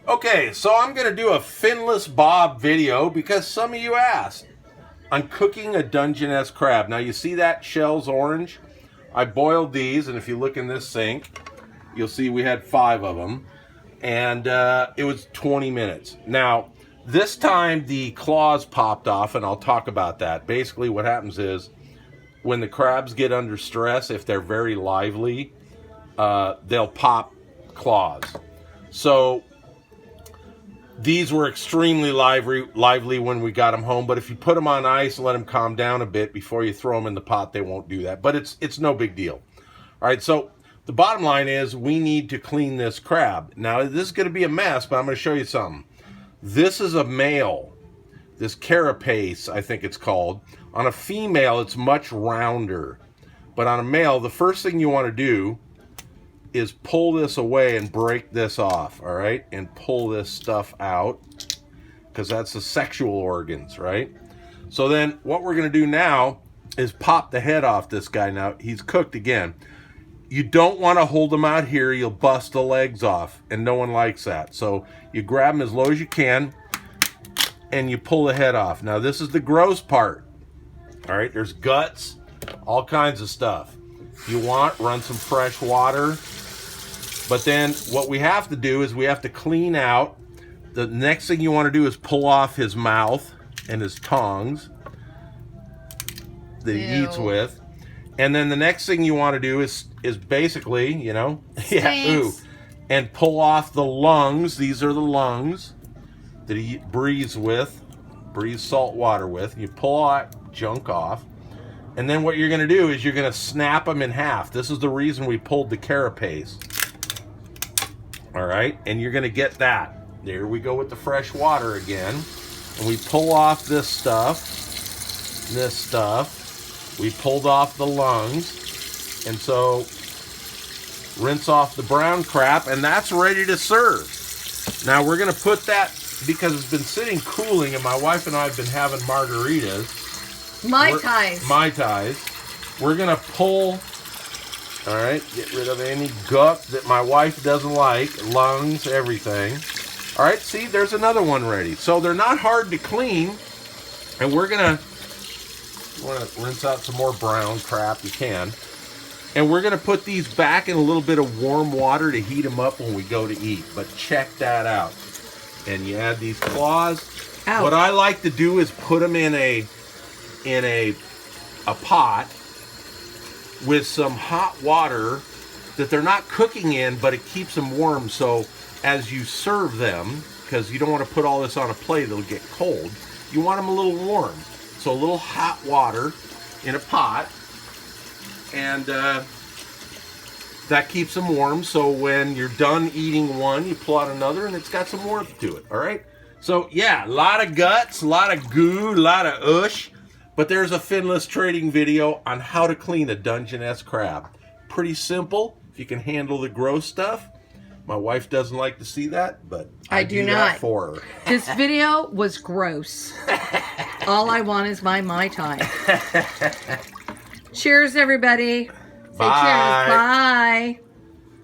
Okay, so I'm going to do a finless bob video because some of you asked. I'm cooking a Dungeness crab. Now you see that shell's orange? I boiled these, and if you look in this sink, you'll see we had 5 of them. And it was 20 minutes. Now, this time the claws popped off, and I'll talk about that. Basically what happens is, when the crabs get under stress, if they're very lively, they'll pop claws. So these were extremely lively when we got them home, but if you put them on ice and let them calm down a bit before you throw them in the pot, they won't do that. But it's no big deal. All right, so the bottom line is we need to clean this crab. Now, this is going to be a mess, but I'm going to show you something. This is a male. This carapace, I think it's called. On a female, it's much rounder. But on a male, the first thing you want to do is pull this away and break this off, all right? And pull this stuff out, because that's the sexual organs, right? So then what we're going to do now is pop the head off this guy. Now, he's cooked again. You don't want to hold him out here. You'll bust the legs off, and no one likes that. So you grab him as low as you can, and you pull the head off. Now, this is the gross part, all right? There's guts, all kinds of stuff. If you want, run some fresh water. But then what we have to do is we have to clean out. The next thing you want to do is pull off his mouth and his tongues that he eats with. And then the next thing you want to do is basically, you know, and pull off the lungs. These are the lungs that he breathes salt water with. You pull all that junk off. And then what you're going to do is you're going to snap them in half. This is the reason we pulled the carapace. All right, and you're going to get that. There we go with the fresh water again. And we pull off this stuff. We pulled off the lungs. And so rinse off the brown crap, and that's ready to serve. Now we're going to put that, because it's been sitting cooling, and my wife and I have been having margaritas. Mai Tais. We're going to pull... All right, get rid of any guck that my wife doesn't like, lungs, everything. All right, see, there's another one ready. So they're not hard to clean, and we're gonna rinse out some more brown crap, you can. And we're gonna put these back in a little bit of warm water to heat them up when we go to eat. But check that out. And you add these claws. Ouch. What I like to do is put them in a pot with some hot water that they're not cooking in, but it keeps them warm. So as you serve them, because you don't want to put all this on a plate, it'll get cold. You want them a little warm. So a little hot water in a pot, and that keeps them warm. So when you're done eating one, you pull out another, and it's got some warmth to it, all right? So yeah, a lot of guts, a lot of goo, a lot of ush. But there's a finless trading video on how to clean a Dungeness crab. Pretty simple if you can handle the gross stuff. My wife doesn't like to see that, but I do that for her. This video was gross. All I want is my Mai Tai. Cheers, everybody. Say cheers. Bye.